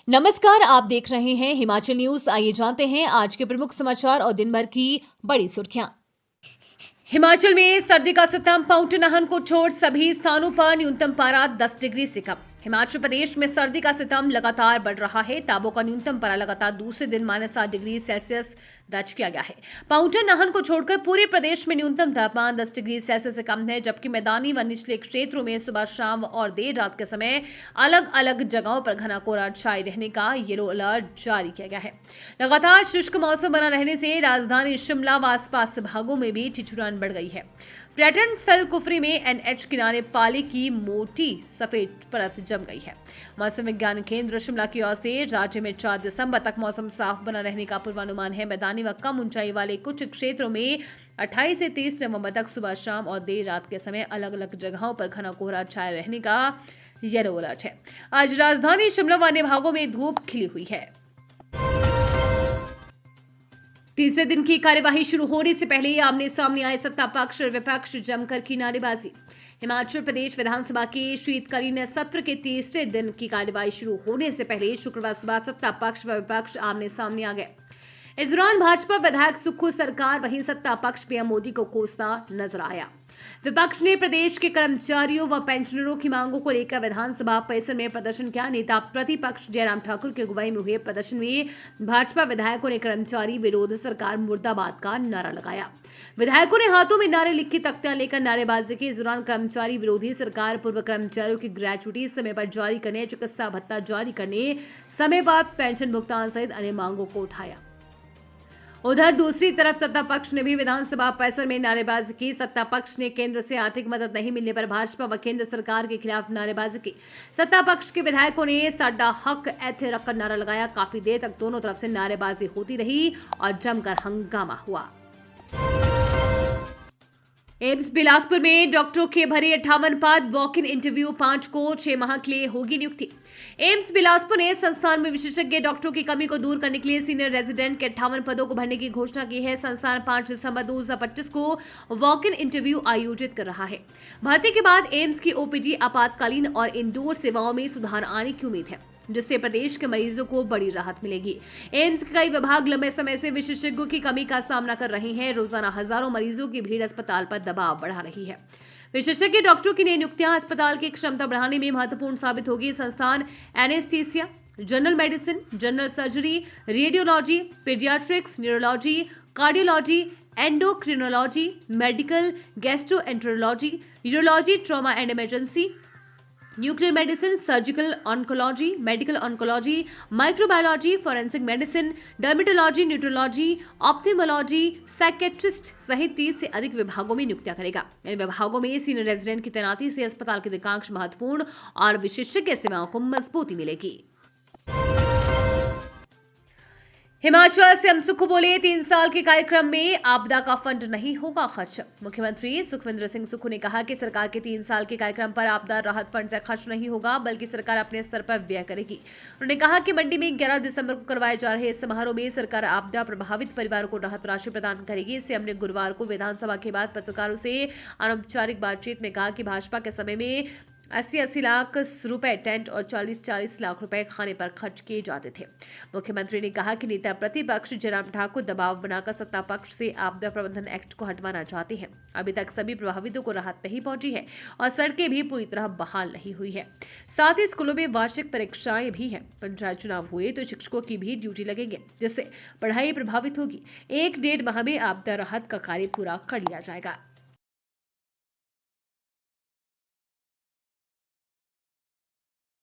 नमस्कार, आप देख रहे हैं हिमाचल न्यूज। आइए जानते हैं आज के प्रमुख समाचार और दिन भर की बड़ी सुर्खियां। हिमाचल में सर्दी का सितम, पाउंटा नाहन को छोड़ सभी स्थानों पर न्यूनतम पारा 10 डिग्री से कम। हिमाचल प्रदेश में सर्दी का सितम लगातार बढ़ रहा है। ताबो का न्यूनतम पारा लगातार दूसरे दिन -7 डिग्री सेल्सियस दर्ज किया गया है। पाउंटा नाहन को छोड़कर पूरे प्रदेश में न्यूनतम तापमान 10 डिग्री सेल्सियस से कम है, जबकि मैदानी व निचले क्षेत्रों में सुबह, शाम और देर रात के समय अलग अलग जगहों पर घना कोहरा छाए रहने का येलो अलर्ट जारी किया गया है। लगातार शुष्क मौसम बना रहने से राजधानी शिमला व आसपास भागों में भी ठिठुरन बढ़ गई है। पर्यटन स्थल कुफरी में एनएच किनारे पाले की मोटी सफेद परत जम गई है। मौसम विज्ञान केंद्र शिमला की ओर से राज्य में 4 दिसंबर तक मौसम साफ बना रहने का पूर्वानुमान है। मैदानी व कम ऊंचाई वाले कुछ क्षेत्रों में 28 से 30 नवंबर तक सुबह, शाम और देर रात के समय अलग अलग जगहों पर घना कोहरा छाए रहने का येलो अलर्ट है। आज राजधानी शिमला व अन्य भागों में धूप खिली हुई है। तीसरे दिन की कार्यवाही शुरू होने से पहले आमने सामने आए सत्ता पक्ष और विपक्ष, जमकर की नारेबाजी। हिमाचल प्रदेश विधानसभा के शीतकालीन सत्र के तीसरे दिन की कार्यवाही शुरू होने से पहले शुक्रवार सुबह सत्ता पक्ष व विपक्ष आमने सामने आ गए। इस दौरान भाजपा विधायक सुक्खू सरकार वहीं सत्ता पक्ष पीएम मोदी को कोसता नजर आया। विपक्ष ने प्रदेश के कर्मचारियों व पेंशनरों की मांगों को लेकर विधानसभा परिसर में प्रदर्शन किया। नेता प्रतिपक्ष जयराम ठाकुर की अगुवाई में हुए प्रदर्शन में भाजपा विधायकों ने कर्मचारी विरोध सरकार मुर्दाबाद का नारा लगाया। विधायकों ने हाथों में नारे लिखी तख्तियां लेकर नारेबाजी की। इस दौरान कर्मचारी विरोधी सरकार पूर्व कर्मचारियों की ग्रेच्युटी समय पर जारी करने, चिकित्सा भत्ता जारी करने, समय पर पेंशन भुगतान सहित अन्य मांगों को उठाया। उधर दूसरी तरफ सत्ता पक्ष ने भी विधानसभा परिसर में नारेबाजी की। सत्ता पक्ष ने केंद्र से आर्थिक मदद नहीं मिलने पर भाजपा व केंद्र सरकार के खिलाफ नारेबाजी की। सत्ता पक्ष के विधायकों ने साडा हक ऐथे रखकर नारा लगाया। काफी देर तक दोनों तरफ से नारेबाजी होती रही और जमकर हंगामा हुआ। एम्स बिलासपुर में डॉक्टरों के भरे 58 पद, वॉक इन इंटरव्यू 5 को 6 माह के लिए होगी नियुक्ति। एम्स बिलासपुर ने संस्थान में विशेषज्ञ डॉक्टरों की कमी को दूर करने के लिए सीनियर रेजिडेंट के 58 पदों को भरने की घोषणा की है। संस्थान 5 दिसंबर 2025 को वॉक इन इंटरव्यू आयोजित कर रहा है। भर्ती के बाद एम्स की ओपीडी, आपातकालीन और इंडोर सेवाओं में सुधार आने की उम्मीद है, जिससे प्रदेश के मरीजों को बड़ी राहत मिलेगी। एम्स के कई विभाग लंबे समय से विशेषज्ञों की कमी का सामना कर रहे हैं। रोजाना हजारों मरीजों की भीड़ अस्पताल पर दबाव बढ़ा रही है। विशेषज्ञ डॉक्टरों की नई नियुक्तियां अस्पताल की क्षमता बढ़ाने में महत्वपूर्ण साबित होगी। संस्थान anaesthesia, general medicine, general surgery, radiology, paediatrics, neurology, cardiology, endocrinology, medical gastroenterology, urology, trauma and emergency, nuclear medicine, surgical oncology, medical oncology, microbiology, forensic medicine, dermatology, न्यूट्रोलॉजी, ऑप्थेमोलॉजी, साइकेट्रिस्ट सहित 30 से अधिक विभागों में नियुक्तियां करेगा। इन विभागों में सीनियर रेजिडेंट की तैनाती से अस्पताल के अधिकांश महत्वपूर्ण और विशेषज्ञ सेवाओं को मजबूती मिलेगी। हिमाचल से हम सुक्खू बोले, 3 साल के कार्यक्रम में आपदा का फंड नहीं होगा खर्च। मुख्यमंत्री सुखविंदर सिंह सुक्खू ने कहा कि सरकार के 3 साल के कार्यक्रम पर आपदा राहत फंड से खर्च नहीं होगा, बल्कि सरकार अपने स्तर पर व्यय करेगी। उन्होंने कहा कि मंडी में 11 दिसंबर को करवाए जा रहे इस समारोह में सरकार आपदा प्रभावित परिवारों को राहत राशि प्रदान करेगी। इससे हमने गुरुवार को विधानसभा के बाद पत्रकारों से अनौपचारिक बातचीत में कहा कि भाजपा के समय में 80-80 लाख रुपए टेंट और 40-40 लाख रुपए खाने पर खर्च किए जाते थे। मुख्यमंत्री ने कहा कि नेता प्रतिपक्ष जयराम ठाकुर दबाव बनाकर सत्ता पक्ष से आपदा प्रबंधन एक्ट को हटवाना चाहते हैं। अभी तक सभी प्रभावितों को राहत नहीं पहुंची है और सड़कें भी पूरी तरह बहाल नहीं हुई है। साथ ही स्कूलों में वार्षिक परीक्षाएं भी हैं। पंचायत चुनाव हुए तो शिक्षकों की भी ड्यूटी लगेंगे, जिससे पढ़ाई प्रभावित होगी। 1-1.5 माह में आपदा राहत का कार्य पूरा कर लिया जाएगा।